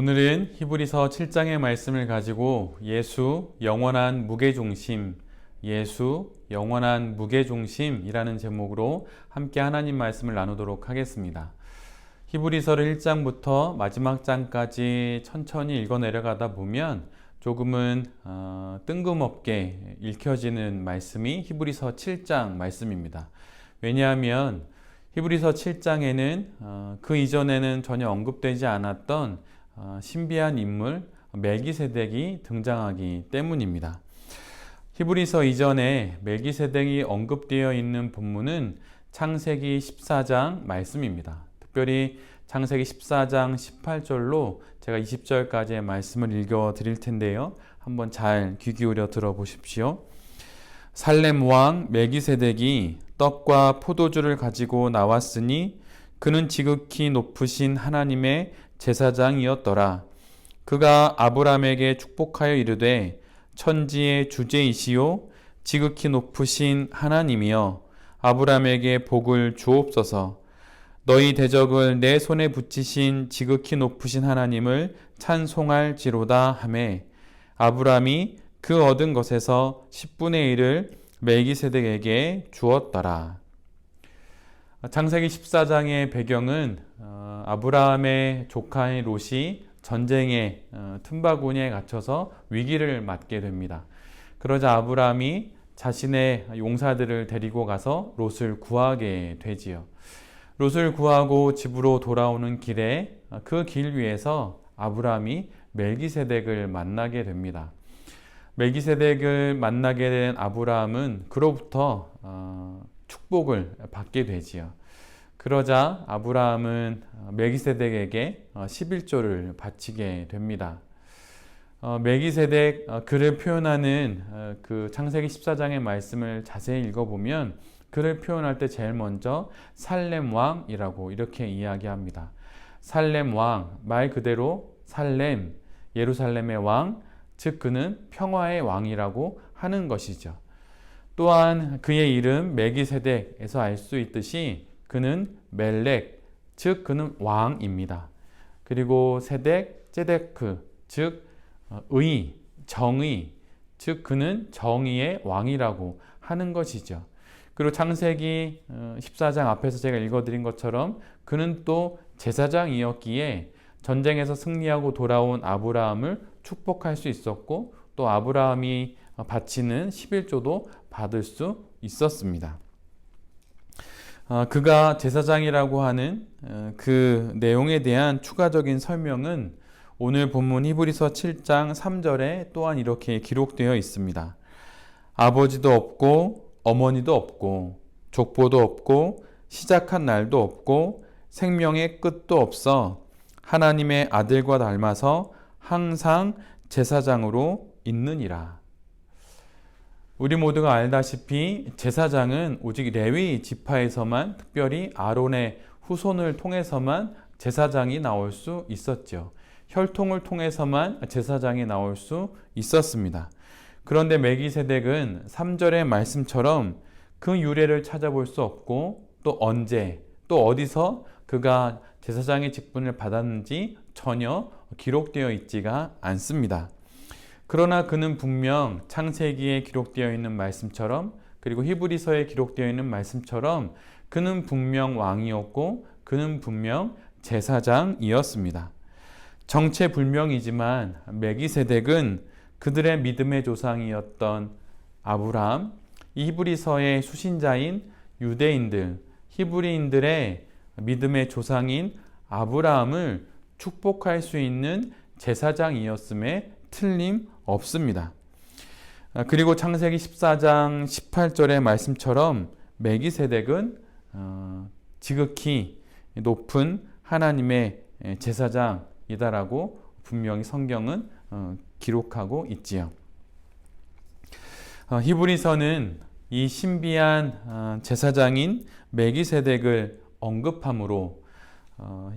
오늘은 히브리서 7장의 말씀을 가지고 예수 영원한 무게중심이라는 제목으로 함께 하나님 말씀을 나누도록 하겠습니다. 히브리서를 1장부터 마지막 장까지 천천히 읽어 내려가다 보면 조금은 뜬금없게 읽혀지는 말씀이 히브리서 7장 말씀입니다. 왜냐하면 히브리서 7장에는 그 이전에는 전혀 언급되지 않았던 신비한 인물 멜기세덱이 등장하기 때문입니다. 히브리서 이전에 멜기세덱이 언급되어 있는 본문은 창세기 14장 말씀입니다. 특별히 창세기 14장 18절로 제가 20절까지의 말씀을 읽어 드릴 텐데요. 한번 잘 귀 기울여 들어보십시오. 살렘 왕 멜기세덱이 떡과 포도주를 가지고 나왔으니 그는 지극히 높으신 하나님의 제사장이었더라. 그가 아브람에게 축복하여 이르되 천지의 주제이시요 지극히 높으신 하나님이여 아브람에게 복을 주옵소서. 너희 대적을 내 손에 붙이신 지극히 높으신 하나님을 찬송할지로다 하매 아브람이 그 얻은 것에서 10분의 1을 멜기세덱에게 주었더라. 창세기 14장의 배경은 아브라함의 조카인 롯이 전쟁의 틈바구니에 갇혀서 위기를 맞게 됩니다. 그러자 아브라함이 자신의 용사들을 데리고 가서 롯을 구하게 되지요. 롯을 구하고 집으로 돌아오는 길에 그 길 위에서 아브라함이 멜기세덱을 만나게 됩니다. 멜기세덱을 만나게 된 아브라함은 그로부터 축복을 받게 되지요. 그러자 아브라함은 멜기세덱에게 11조를 바치게 됩니다. 멜기세덱 그를 표현하는 그 창세기 14장의 말씀을 자세히 읽어보면 그를 표현할 때 제일 먼저 살렘 왕이라고 이렇게 이야기합니다. 살렘 왕, 말 그대로 살렘, 예루살렘의 왕, 즉 그는 평화의 왕이라고 하는 것이죠. 또한 그의 이름 멜기세덱에서 알 수 있듯이 그는 멜렉, 즉 그는 왕입니다. 그리고 세덱, 제데크, 즉 의, 정의, 즉 그는 정의의 왕이라고 하는 것이죠. 그리고 창세기 14장 앞에서 제가 읽어드린 것처럼 그는 또 제사장이었기에 전쟁에서 승리하고 돌아온 아브라함을 축복할 수 있었고 또 아브라함이 바치는 11조도 받을 수 있었습니다. 그가 제사장이라고 하는 그 내용에 대한 추가적인 설명은 오늘 본문 히브리서 7장 3절에 또한 이렇게 기록되어 있습니다. 아버지도 없고 어머니도 없고 족보도 없고 시작한 날도 없고 생명의 끝도 없어 하나님의 아들과 닮아서 항상 제사장으로 있느니라. 우리 모두가 알다시피 제사장은 오직 레위 지파에서만 특별히 아론의 후손을 통해서만 제사장이 나올 수 있었죠. 혈통을 통해서만 제사장이 나올 수 있었습니다. 그런데 멜기세덱은 3절의 말씀처럼 그 유래를 찾아볼 수 없고 또 언제 또 어디서 그가 제사장의 직분을 받았는지 전혀 기록되어 있지가 않습니다. 그러나 그는 분명 창세기에 기록되어 있는 말씀처럼 그리고 히브리서에 기록되어 있는 말씀처럼 그는 분명 왕이었고 그는 분명 제사장이었습니다. 정체불명이지만 멜기세덱은 그들의 믿음의 조상이었던 아브라함, 히브리서의 수신자인 유대인들, 히브리인들의 믿음의 조상인 아브라함을 축복할 수 있는 제사장이었음에 틀림없습니다. 그리고 창세기 14장 18절의 말씀처럼 멜기세덱은 지극히 높은 하나님의 제사장이다라고 분명히 성경은 기록하고 있지요. 히브리서는 이 신비한 제사장인 멜기세덱을 언급함으로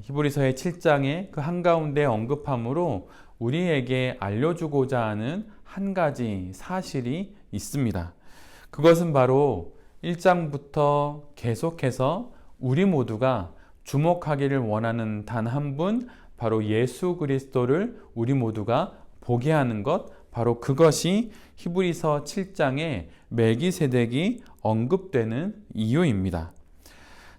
히브리서의 7장의 그 한가운데 언급함으로 우리에게 알려주고자 하는 한 가지 사실이 있습니다. 그것은 바로 1장부터 계속해서 우리 모두가 주목하기를 원하는 단 한 분, 바로 예수 그리스도를 우리 모두가 보게 하는 것, 바로 그것이 히브리서 7장에 멜기세덱이 언급되는 이유입니다.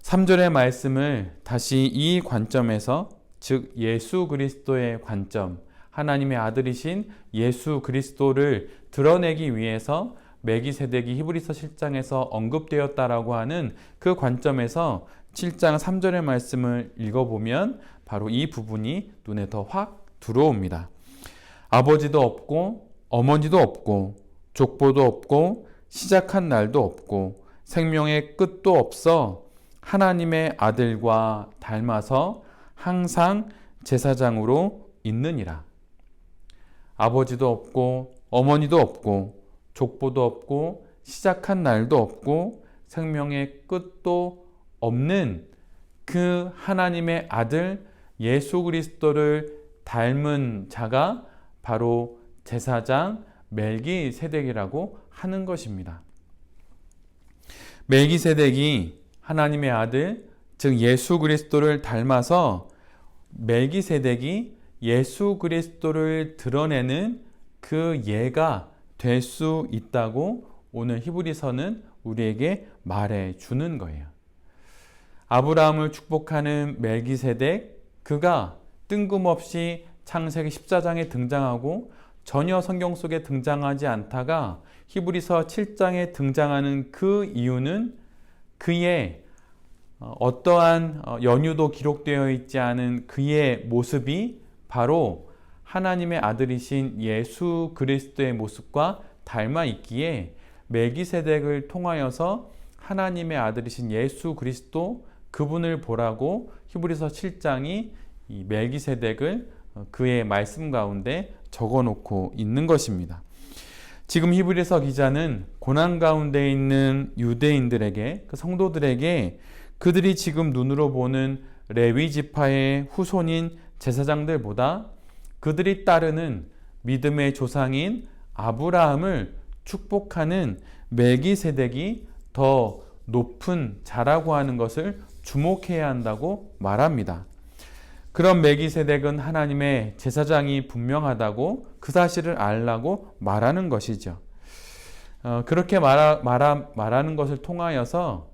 3절의 말씀을 다시 이 관점에서, 즉 예수 그리스도의 관점, 하나님의 아들이신 예수 그리스도를 드러내기 위해서 멜기세덱이 히브리서 7장에서 언급되었다라고 하는 그 관점에서 7장 3절의 말씀을 읽어보면 바로 이 부분이 눈에 더 확 들어옵니다. 아버지도 없고 어머니도 없고 족보도 없고 시작한 날도 없고 생명의 끝도 없어 하나님의 아들과 닮아서 항상 제사장으로 있느니라. 아버지도 없고 어머니도 없고 족보도 없고 시작한 날도 없고 생명의 끝도 없는 그 하나님의 아들 예수 그리스도를 닮은 자가 바로 제사장 멜기세덱이라고 하는 것입니다. 멜기세덱이 하나님의 아들, 즉 예수 그리스도를 닮아서 멜기세덱이 예수 그리스도를 드러내는 그 예가 될 수 있다고 오늘 히브리서는 우리에게 말해 주는 거예요. 아브라함을 축복하는 멜기세덱, 그가 뜬금없이 창세기 14장에 등장하고 전혀 성경 속에 등장하지 않다가 히브리서 7장에 등장하는 그 이유는 그의 어떠한 연유도 기록되어 있지 않은 그의 모습이 바로 하나님의 아들이신 예수 그리스도의 모습과 닮아 있기에 멜기세덱을 통하여서 하나님의 아들이신 예수 그리스도 그분을 보라고 히브리서 7장이 이 멜기세덱을 그의 말씀 가운데 적어놓고 있는 것입니다. 지금 히브리서 기자는 고난 가운데 있는 유대인들에게, 그 성도들에게 그들이 지금 눈으로 보는 레위 지파의 후손인 제사장들보다 그들이 따르는 믿음의 조상인 아브라함을 축복하는 멜기세덱이 더 높은 자라고 하는 것을 주목해야 한다고 말합니다. 그런 멜기세덱은 하나님의 제사장이 분명하다고 그 사실을 알라고 말하는 것이죠. 그렇게 말하는 것을 통하여서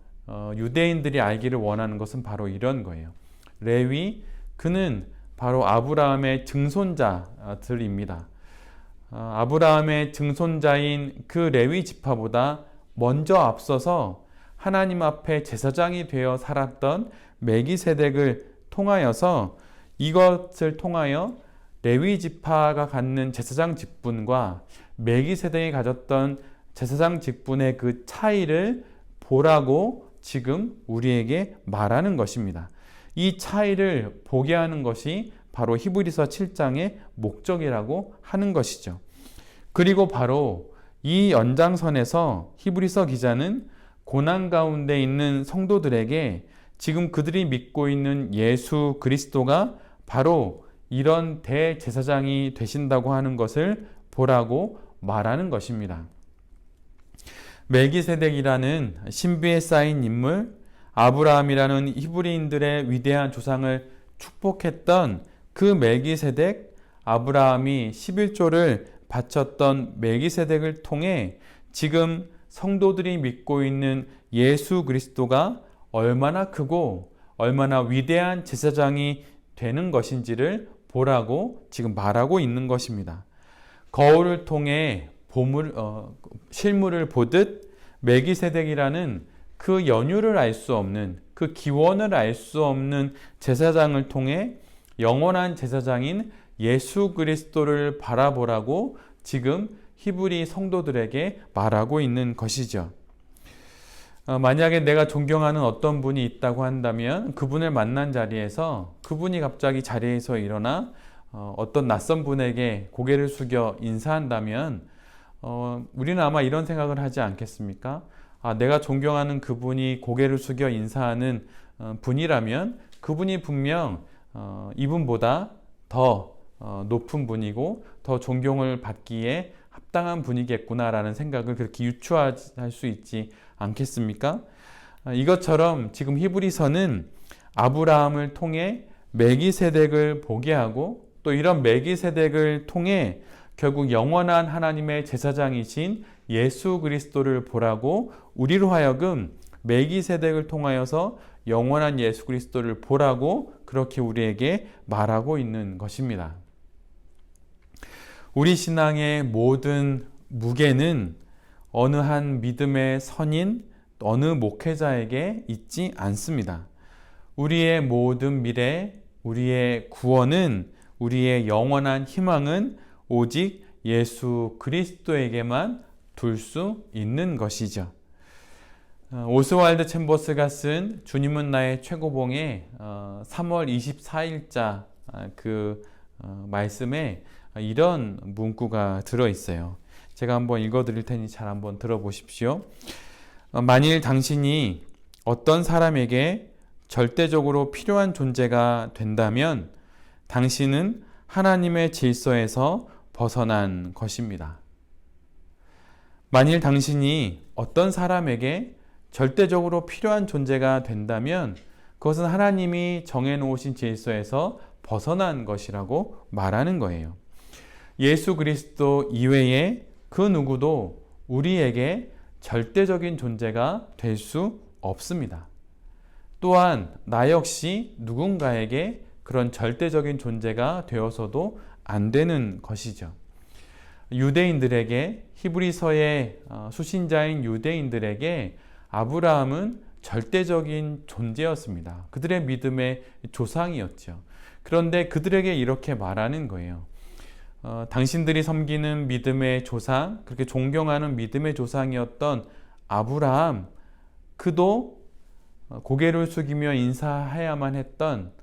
유대인들이 알기를 원하는 것은 바로 이런 거예요. 레위, 그는 바로 아브라함의 증손자들입니다. 아브라함의 증손자인 그 레위 지파보다 먼저 앞서서 하나님 앞에 제사장이 되어 살았던 멜기세덱을 통하여서 이것을 통하여 레위 지파가 갖는 제사장 직분과 멜기세덱이 가졌던 제사장 직분의 그 차이를 보라고 지금 우리에게 말하는 것입니다. 이 차이를 보게 하는 것이 바로 히브리서 7장의 목적이라고 하는 것이죠. 그리고 바로 이 연장선에서 히브리서 기자는 고난 가운데 있는 성도들에게 지금 그들이 믿고 있는 예수 그리스도가 바로 이런 대제사장이 되신다고 하는 것을 보라고 말하는 것입니다. 멜기세덱이라는 신비에 쌓인 인물, 아브라함이라는 히브리인들의 위대한 조상을 축복했던 그 멜기세덱, 아브라함이 11조를 바쳤던 멜기세덱을 통해 지금 성도들이 믿고 있는 예수 그리스도가 얼마나 크고 얼마나 위대한 제사장이 되는 것인지를 보라고 지금 말하고 있는 것입니다. 거울을 통해 실물을 보듯 멜기세덱이라는 그 연유를 알 수 없는, 그 기원을 알 수 없는 제사장을 통해 영원한 제사장인 예수 그리스도를 바라보라고 지금 히브리 성도들에게 말하고 있는 것이죠. 만약에 내가 존경하는 어떤 분이 있다고 한다면 그분을 만난 자리에서 그분이 갑자기 자리에서 일어나 어떤 낯선 분에게 고개를 숙여 인사한다면 우리는 아마 이런 생각을 하지 않겠습니까? 내가 존경하는 그분이 고개를 숙여 인사하는 분이라면 그분이 분명 이분보다 더 높은 분이고 더 존경을 받기에 합당한 분이겠구나라는 생각을 그렇게 유추할 수 있지 않겠습니까? 이것처럼 지금 히브리서는 아브라함을 통해 멜기세덱을 보게 하고 또 이런 멜기세덱을 통해 결국 영원한 하나님의 제사장이신 예수 그리스도를 보라고 우리로 하여금 멜기세덱을 통하여서 영원한 예수 그리스도를 보라고 그렇게 우리에게 말하고 있는 것입니다. 우리 신앙의 모든 무게는 어느 한 믿음의 선인 어느 목회자에게 있지 않습니다. 우리의 모든 미래, 우리의 구원은, 우리의 영원한 희망은 오직 예수 그리스도에게만 둘 수 있는 것이죠. 오스왈드 챔버스가 쓴 주님은 나의 최고봉의 3월 24일자 그 말씀에 이런 문구가 들어있어요. 제가 한번 읽어드릴 테니 잘 한번 들어보십시오. 만일 당신이 어떤 사람에게 절대적으로 필요한 존재가 된다면 당신은 하나님의 질서에서 벗어난 것입니다. 만일 당신이 어떤 사람에게 절대적으로 필요한 존재가 된다면 그것은 하나님이 정해놓으신 질서에서 벗어난 것이라고 말하는 거예요. 예수 그리스도 이외에 그 누구도 우리에게 절대적인 존재가 될 수 없습니다. 또한 나 역시 누군가에게 그런 절대적인 존재가 되어서도 안 되는 것이죠. 유대인들에게, 히브리서의 수신자인 유대인들에게 아브라함은 절대적인 존재였습니다. 그들의 믿음의 조상이었죠. 그런데 그들에게 이렇게 말하는 거예요. 당신들이 섬기는 믿음의 조상, 그렇게 존경하는 믿음의 조상이었던 아브라함, 그도 고개를 숙이며 인사해야만 했던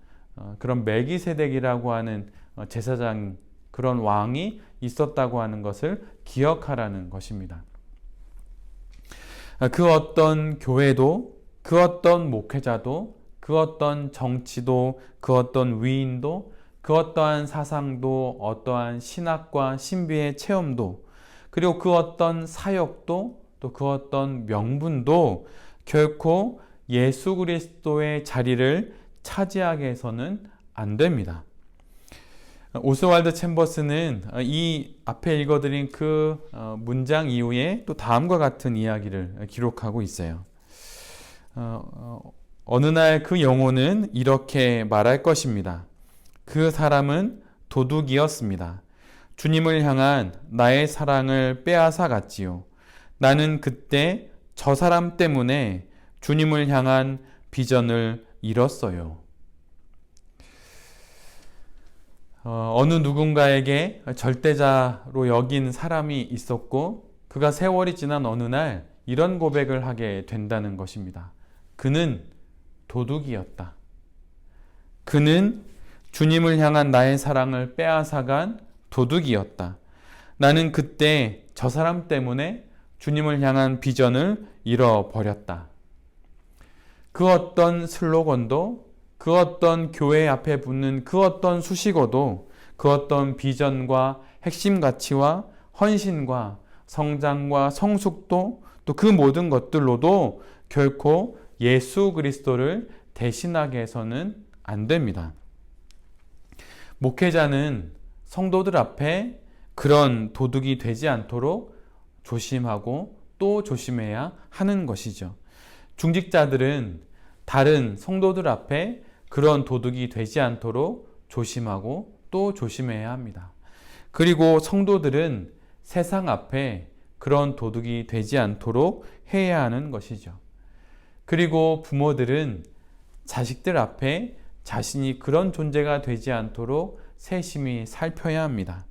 그런 멜기세덱이라고 하는 제사장, 그런 왕이 있었다고 하는 것을 기억하라는 것입니다. 그 어떤 교회도, 그 어떤 목회자도, 그 어떤 정치도, 그 어떤 위인도, 그 어떠한 사상도, 어떠한 신학과 신비의 체험도, 그리고 그 어떤 사역도, 또 그 어떤 명분도 결코 예수 그리스도의 자리를 차지하게 해서는 안 됩니다. 오스왈드 챔버스는 이 앞에 읽어드린 그 문장 이후에 또 다음과 같은 이야기를 기록하고 있어요. 어느 날 그 영혼은 이렇게 말할 것입니다. 그 사람은 도둑이었습니다. 주님을 향한 나의 사랑을 빼앗아 갔지요. 나는 그때 저 사람 때문에 주님을 향한 비전을 잃었어요. 어느 누군가에게 절대자로 여긴 사람이 있었고 그가 세월이 지난 어느 날 이런 고백을 하게 된다는 것입니다. 그는 도둑이었다. 그는 주님을 향한 나의 사랑을 빼앗아간 도둑이었다. 나는 그때 저 사람 때문에 주님을 향한 비전을 잃어버렸다. 그 어떤 슬로건도, 그 어떤 교회 앞에 붙는 그 어떤 수식어도, 그 어떤 비전과 핵심 가치와 헌신과 성장과 성숙도, 또 그 모든 것들로도 결코 예수 그리스도를 대신하게 해서는 안 됩니다. 목회자는 성도들 앞에 그런 도둑이 되지 않도록 조심하고 또 조심해야 하는 것이죠. 중직자들은 다른 성도들 앞에 그런 도둑이 되지 않도록 조심하고 또 조심해야 합니다. 그리고 성도들은 세상 앞에 그런 도둑이 되지 않도록 해야 하는 것이죠. 그리고 부모들은 자식들 앞에 자신이 그런 존재가 되지 않도록 세심히 살펴야 합니다.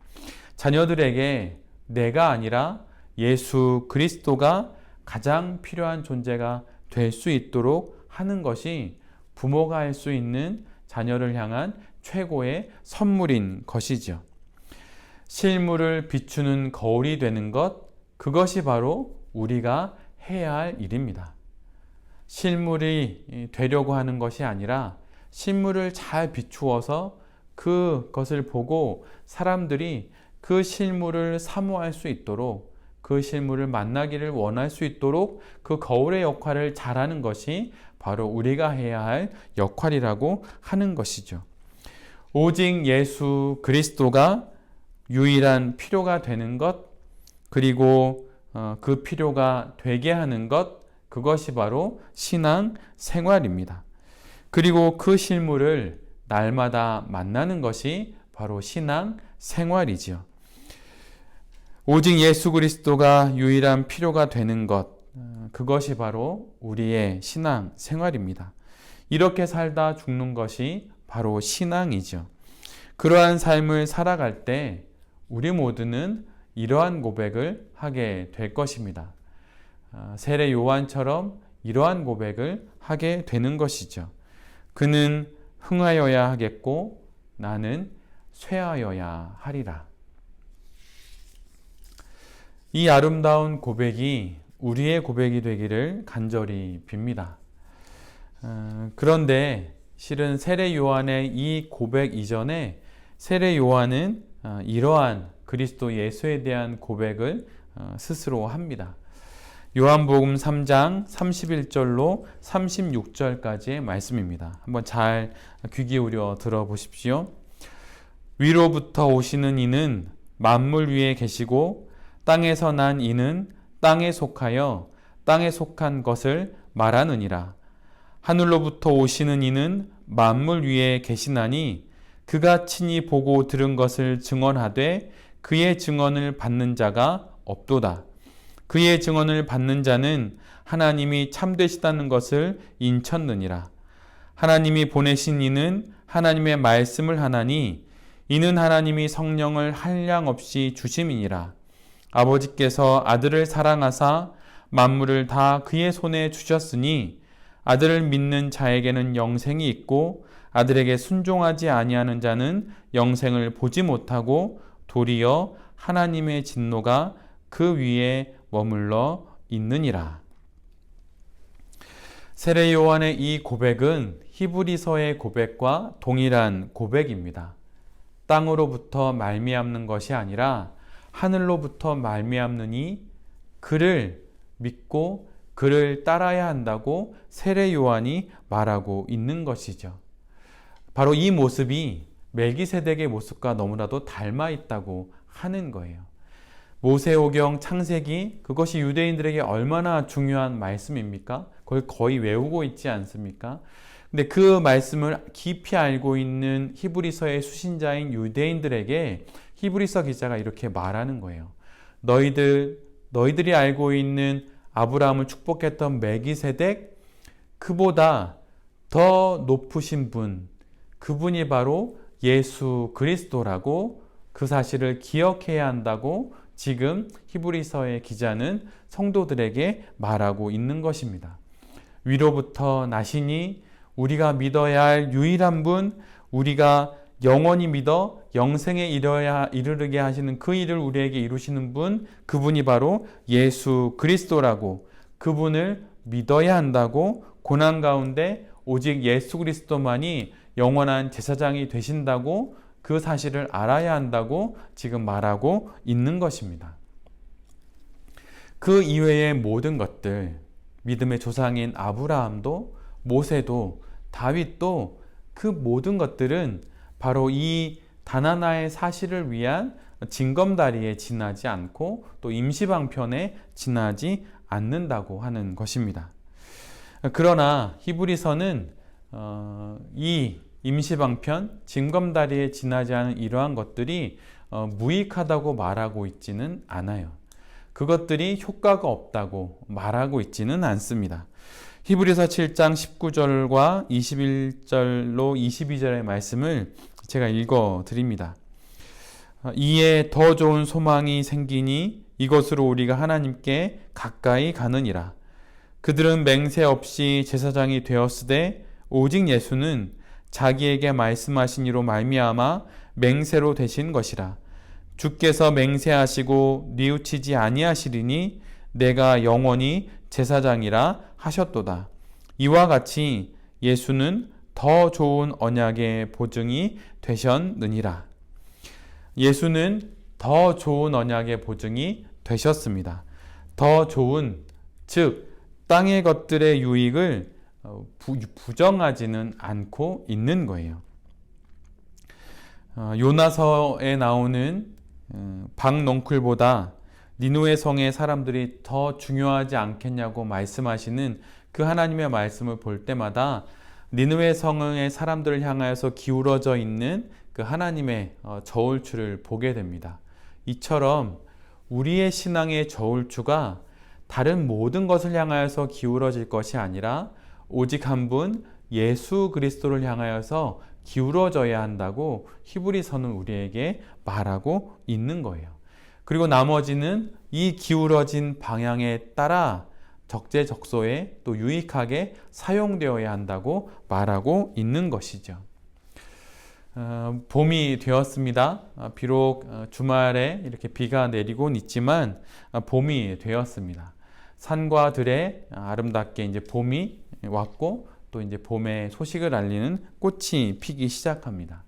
자녀들에게 내가 아니라 예수 그리스도가 가장 필요한 존재가 될 수 있도록 하는 것이 부모가 할 수 있는 자녀를 향한 최고의 선물인 것이죠. 실물을 비추는 거울이 되는 것, 그것이 바로 우리가 해야 할 일입니다. 실물이 되려고 하는 것이 아니라 실물을 잘 비추어서 그것을 보고 사람들이 그 실물을 사모할 수 있도록, 그 실물을 만나기를 원할 수 있도록 그 거울의 역할을 잘하는 것이 바로 우리가 해야 할 역할이라고 하는 것이죠. 오직 예수 그리스도가 유일한 필요가 되는 것, 그리고 그 필요가 되게 하는 것, 그것이 바로 신앙 생활입니다. 그리고 그 실물을 날마다 만나는 것이 바로 신앙 생활이지요. 오직 예수 그리스도가 유일한 필요가 되는 것, 그것이 바로 우리의 신앙 생활입니다. 이렇게 살다 죽는 것이 바로 신앙이죠. 그러한 삶을 살아갈 때 우리 모두는 이러한 고백을 하게 될 것입니다. 세례 요한처럼 이러한 고백을 하게 되는 것이죠. 그는 흥하여야 하겠고 나는 쇠하여야 하리라. 이 아름다운 고백이 우리의 고백이 되기를 간절히 빕니다. 그런데 실은 세례 요한의 이 고백 이전에 세례 요한은 이러한 그리스도 예수에 대한 고백을 스스로 합니다. 요한복음 3장 31절로 36절까지의 말씀입니다. 한번 잘 귀 기울여 들어보십시오. 위로부터 오시는 이는 만물 위에 계시고 땅에서 난 이는 땅에 속하여 땅에 속한 것을 말하느니라. 하늘로부터 오시는 이는 만물 위에 계시나니 그가 친히 보고 들은 것을 증언하되 그의 증언을 받는 자가 없도다. 그의 증언을 받는 자는 하나님이 참되시다는 것을 인쳤느니라. 하나님이 보내신 이는 하나님의 말씀을 하나니 이는 하나님이 성령을 한량없이 주심이니라. 아버지께서 아들을 사랑하사 만물을 다 그의 손에 주셨으니 아들을 믿는 자에게는 영생이 있고 아들에게 순종하지 아니하는 자는 영생을 보지 못하고 도리어 하나님의 진노가 그 위에 머물러 있느니라. 세례 요한의 이 고백은 히브리서의 고백과 동일한 고백입니다. 땅으로부터 말미암는 것이 아니라 하늘로부터 말미암느니 그를 믿고 그를 따라야 한다고 세례 요한이 말하고 있는 것이죠. 바로 이 모습이 멜기세덱의 모습과 너무나도 닮아 있다고 하는 거예요. 모세오경 창세기, 그것이 유대인들에게 얼마나 중요한 말씀입니까? 그걸 거의 외우고 있지 않습니까? 근데 그 말씀을 깊이 알고 있는 히브리서의 수신자인 유대인들에게 히브리서 기자가 이렇게 말하는 거예요. 너희들이 알고 있는 아브라함을 축복했던 멜기세덱, 그보다 더 높으신 분, 그분이 바로 예수 그리스도라고, 그 사실을 기억해야 한다고 지금 히브리서의 기자는 성도들에게 말하고 있는 것입니다. 위로부터 나시니 우리가 믿어야 할 유일한 분, 우리가 영원히 믿어 영생에 이르게 하시는 그 일을 우리에게 이루시는 분, 그분이 바로 예수 그리스도라고, 그분을 믿어야 한다고, 고난 가운데 오직 예수 그리스도만이 영원한 제사장이 되신다고, 그 사실을 알아야 한다고 지금 말하고 있는 것입니다. 그 이외의 모든 것들, 믿음의 조상인 아브라함도, 모세도, 다윗도, 그 모든 것들은 바로 이 단 하나의 사실을 위한 징검다리에 지나지 않고 또 임시방편에 지나지 않는다고 하는 것입니다. 그러나 히브리서는 이 임시방편, 징검다리에 지나지 않은 이러한 것들이 무익하다고 말하고 있지는 않아요. 그것들이 효과가 없다고 말하고 있지는 않습니다. 히브리서 7장 19절과 21절로 22절의 말씀을 제가 읽어 드립니다. 이에 더 좋은 소망이 생기니 이것으로 우리가 하나님께 가까이 가느니라. 그들은 맹세 없이 제사장이 되었으되 오직 예수는 자기에게 말씀하신 이로 말미암아 맹세로 되신 것이라. 주께서 맹세하시고 뉘우치지 아니하시리니 내가 영원히 제사장이라 하셨도다. 이와 같이 예수는 더 좋은 언약의 보증이 되셨느니라. 예수는 더 좋은 언약의 보증이 되셨습니다. 더 좋은, 즉 땅의 것들의 유익을 부정하지는 않고 있는 거예요. 요나서에 나오는 박넝쿨보다 니느웨 성의 사람들이 더 중요하지 않겠냐고 말씀하시는 그 하나님의 말씀을 볼 때마다 니느웨 성의 사람들을 향하여서 기울어져 있는 그 하나님의 저울추를 보게 됩니다. 이처럼 우리의 신앙의 저울추가 다른 모든 것을 향하여서 기울어질 것이 아니라 오직 한 분 예수 그리스도를 향하여서 기울어져야 한다고 히브리서는 우리에게 말하고 있는 거예요. 그리고 나머지는 이 기울어진 방향에 따라 적재적소에 또 유익하게 사용되어야 한다고 말하고 있는 것이죠. 봄이 되었습니다. 비록 주말에 이렇게 비가 내리곤 있지만 봄이 되었습니다. 산과 들에 아름답게 이제 봄이 왔고 또 이제 봄의 소식을 알리는 꽃이 피기 시작합니다.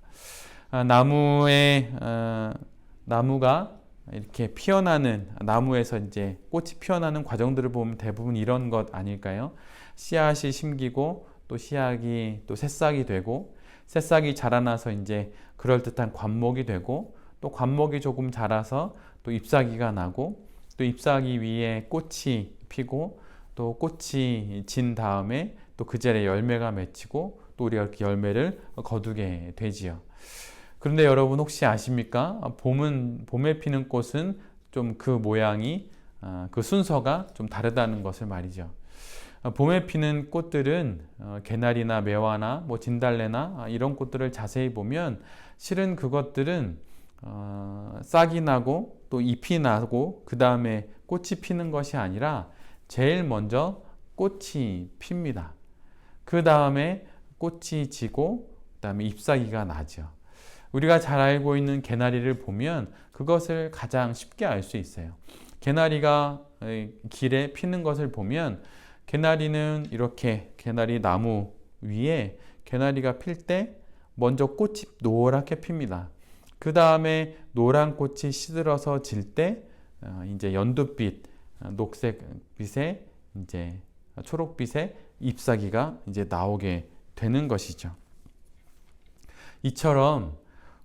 나무가 이렇게 피어나는, 나무에서 이제 꽃이 피어나는 과정들을 보면 대부분 이런 것 아닐까요? 씨앗이 심기고 또 씨앗이 또 새싹이 되고 새싹이 자라나서 이제 그럴듯한 관목이 되고 또 관목이 조금 자라서 또 잎사귀가 나고 또 잎사귀 위에 꽃이 피고 또 꽃이 진 다음에 또 그 자리에 열매가 맺히고 또 우리가 이렇게 열매를 거두게 되지요. 그런데 여러분 혹시 아십니까? 봄에 피는 꽃은 좀 그 모양이, 그 순서가 좀 다르다는 것을 말이죠. 봄에 피는 꽃들은 개나리나 매화나 뭐 진달래나 이런 꽃들을 자세히 보면 실은 그것들은 싹이 나고 또 잎이 나고 그 다음에 꽃이 피는 것이 아니라 제일 먼저 꽃이 핍니다. 그 다음에 꽃이 지고 그 다음에 잎사귀가 나죠. 우리가 잘 알고 있는 개나리를 보면 그것을 가장 쉽게 알 수 있어요. 개나리가 길에 피는 것을 보면 개나리는 이렇게 개나리 나무 위에 개나리가 필 때 먼저 꽃이 노랗게 핍니다. 그 다음에 노란 꽃이 시들어서 질 때 이제 연두빛, 녹색빛에 이제 초록빛의 잎사귀가 이제 나오게 되는 것이죠. 이처럼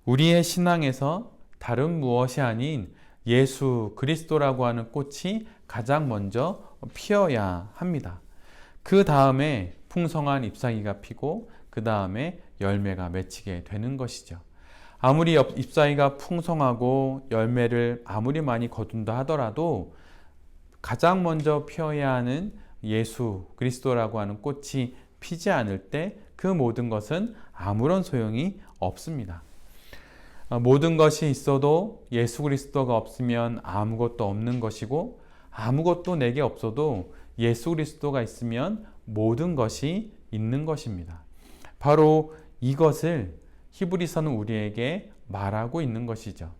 우리의 신앙에서 다른 무엇이 아닌 예수 그리스도라고 하는 꽃이 가장 먼저 피어야 합니다. 그 다음에 풍성한 잎사귀가 피고 그 다음에 열매가 맺히게 되는 것이죠. 아무리 잎사귀가 풍성하고 열매를 아무리 많이 거둔다 하더라도 가장 먼저 피어야 하는 예수 그리스도라고 하는 꽃이 피지 않을 때 그 모든 것은 아무런 소용이 없습니다. 모든 것이 있어도 예수 그리스도가 없으면 아무것도 없는 것이고 아무것도 내게 없어도 예수 그리스도가 있으면 모든 것이 있는 것입니다. 바로 이것을 히브리서는 우리에게 말하고 있는 것이죠.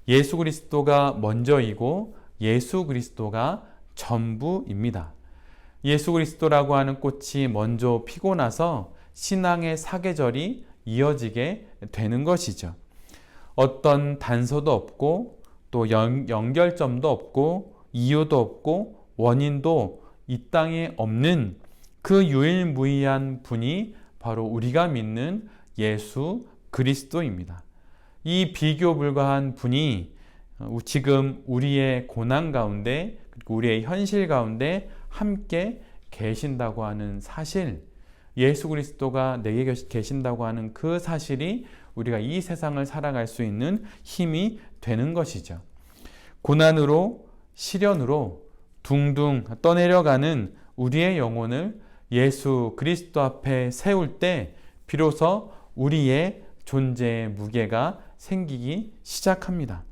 예수 그리스도가 먼저이고 예수 그리스도가 전부입니다. 예수 그리스도라고 하는 꽃이 먼저 피고 나서 신앙의 사계절이 이어지게 되는 것이죠. 어떤 단서도 없고 또 연결점도 없고 이유도 없고 원인도 이 땅에 없는 그 유일무이한 분이 바로 우리가 믿는 예수 그리스도입니다. 이 비교 불가한 분이 지금 우리의 고난 가운데 그리고 우리의 현실 가운데 함께 계신다고 하는 사실, 예수 그리스도가 내게 계신다고 하는 그 사실이 우리가 이 세상을 살아갈 수 있는 힘이 되는 것이죠. 고난으로 시련으로 둥둥 떠내려가는 우리의 영혼을 예수 그리스도 앞에 세울 때 비로소 우리의 존재의 무게가 생기기 시작합니다.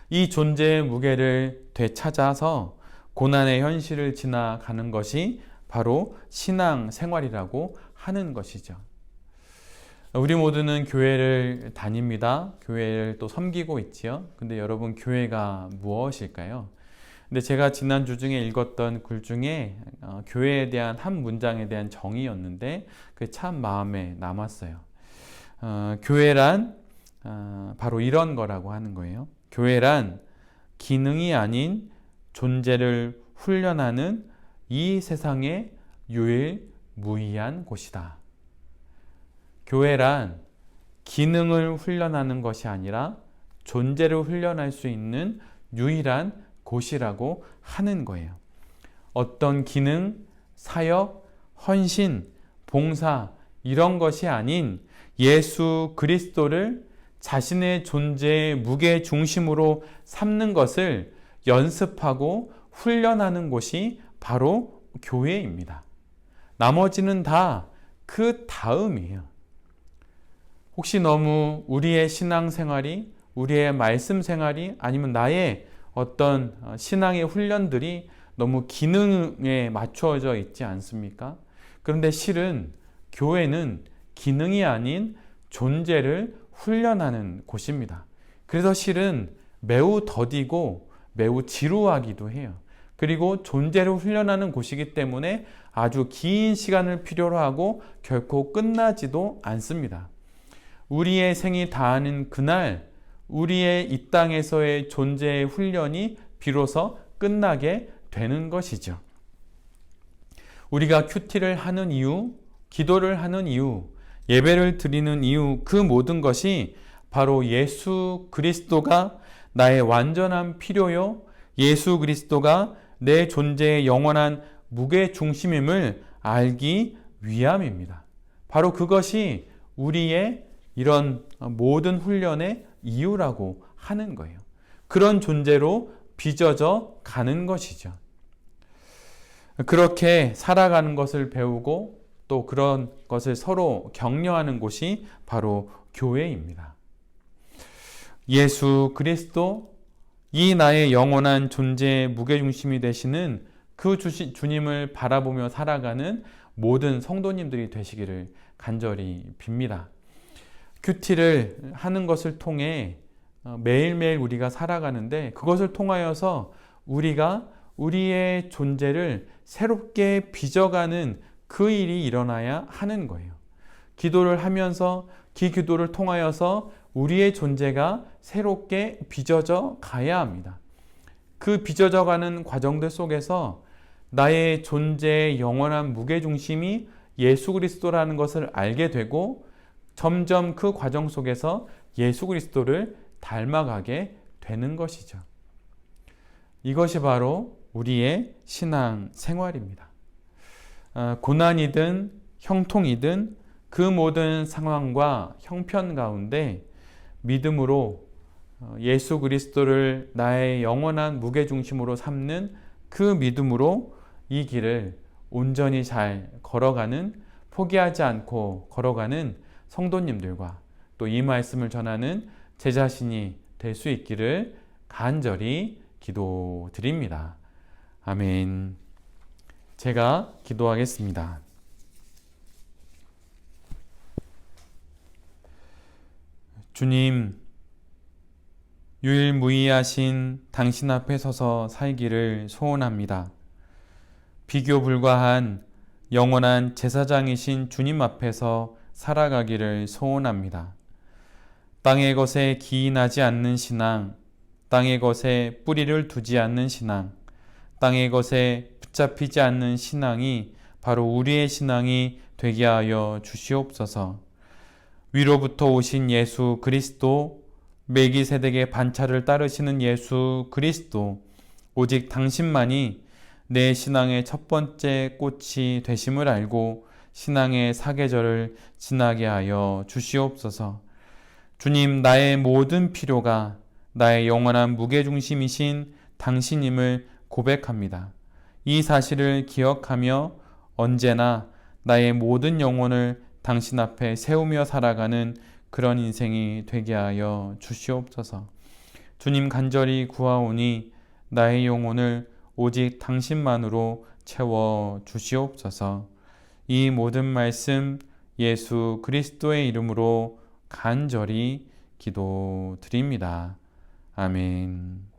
이 존재의 무게를 되찾아서 고난의 현실을 지나가는 것이 바로 신앙 생활이라고 하는 것이죠. 우리 모두는 교회를 다닙니다. 교회를 또 섬기고 있지요. 근데 여러분, 교회가 무엇일까요? 근데 제가 지난주 중에 읽었던 글 중에 교회에 대한 한 문장에 대한 정의였는데 그게 참 마음에 남았어요. 교회란 바로 이런 거라고 하는 거예요. 교회란 기능이 아닌 존재를 훈련하는 이 세상의 유일무이한 곳이다. 교회란 기능을 훈련하는 것이 아니라 존재를 훈련할 수 있는 유일한 곳이라고 하는 거예요. 어떤 기능, 사역, 헌신, 봉사 이런 것이 아닌 예수 그리스도를 자신의 존재의 무게 중심으로 삼는 것을 연습하고 훈련하는 곳이 바로 교회입니다. 나머지는 다 그 다음이에요. 혹시 너무 우리의 신앙생활이, 우리의 말씀 생활이, 아니면 나의 어떤 신앙의 훈련들이 너무 기능에 맞춰져 있지 않습니까? 그런데 실은 교회는 기능이 아닌 존재를 훈련하는 곳입니다. 그래서 실은 매우 더디고 매우 지루하기도 해요. 그리고 존재를 훈련하는 곳이기 때문에 아주 긴 시간을 필요로 하고 결코 끝나지도 않습니다. 우리의 생이 다하는 그날 우리의 이 땅에서의 존재의 훈련이 비로소 끝나게 되는 것이죠. 우리가 큐티를 하는 이유, 기도를 하는 이유, 예배를 드리는 이유, 그 모든 것이 바로 예수 그리스도가 나의 완전한 필요요, 예수 그리스도가 내 존재의 영원한 무게 중심임을 알기 위함입니다. 바로 그것이 우리의 이런 모든 훈련의 이유라고 하는 거예요. 그런 존재로 빚어져 가는 것이죠. 그렇게 살아가는 것을 배우고 또 그런 것을 서로 격려하는 곳이 바로 교회입니다. 예수 그리스도, 이 나의 영원한 존재의 무게중심이 되시는 그 주님을 바라보며 살아가는 모든 성도님들이 되시기를 간절히 빕니다. 큐티를 하는 것을 통해 매일매일 우리가 살아가는데 그것을 통하여서 우리가 우리의 존재를 새롭게 빚어가는 그 일이 일어나야 하는 거예요. 기도를 하면서 그 기도를 통하여서 우리의 존재가 새롭게 빚어져 가야 합니다. 그 빚어져 가는 과정들 속에서 나의 존재의 영원한 무게중심이 예수 그리스도라는 것을 알게 되고 점점 그 과정 속에서 예수 그리스도를 닮아가게 되는 것이죠. 이것이 바로 우리의 신앙 생활입니다. 고난이든 형통이든 그 모든 상황과 형편 가운데 믿음으로 예수 그리스도를 나의 영원한 무게중심으로 삼는 그 믿음으로 이 길을 온전히 잘 걸어가는, 포기하지 않고 걸어가는 성도님들과 또 이 말씀을 전하는 제 자신이 될 수 있기를 간절히 기도드립니다. 아멘. 제가 기도하겠습니다. 주님, 유일무이하신 당신 앞에 서서 살기를 소원합니다. 비교 불가한 영원한 제사장이신 주님 앞에서 살아가기를 소원합니다. 땅의 것에 기인하지 않는 신앙, 땅의 것에 뿌리를 두지 않는 신앙, 땅의 것에 붙잡히지 않는 신앙이 바로 우리의 신앙이 되게 하여 주시옵소서. 위로부터 오신 예수 그리스도, 멜기세덱의 반차를 따르시는 예수 그리스도, 오직 당신만이 내 신앙의 첫 번째 꽃이 되심을 알고 신앙의 사계절을 지나게 하여 주시옵소서. 주님, 나의 모든 필요가 나의 영원한 무게중심이신 당신임을 고백합니다. 이 사실을 기억하며 언제나 나의 모든 영혼을 당신 앞에 세우며 살아가는 그런 인생이 되게 하여 주시옵소서. 주님, 간절히 구하오니 나의 영혼을 오직 당신만으로 채워 주시옵소서. 이 모든 말씀 예수 그리스도의 이름으로 간절히 기도드립니다. 아멘.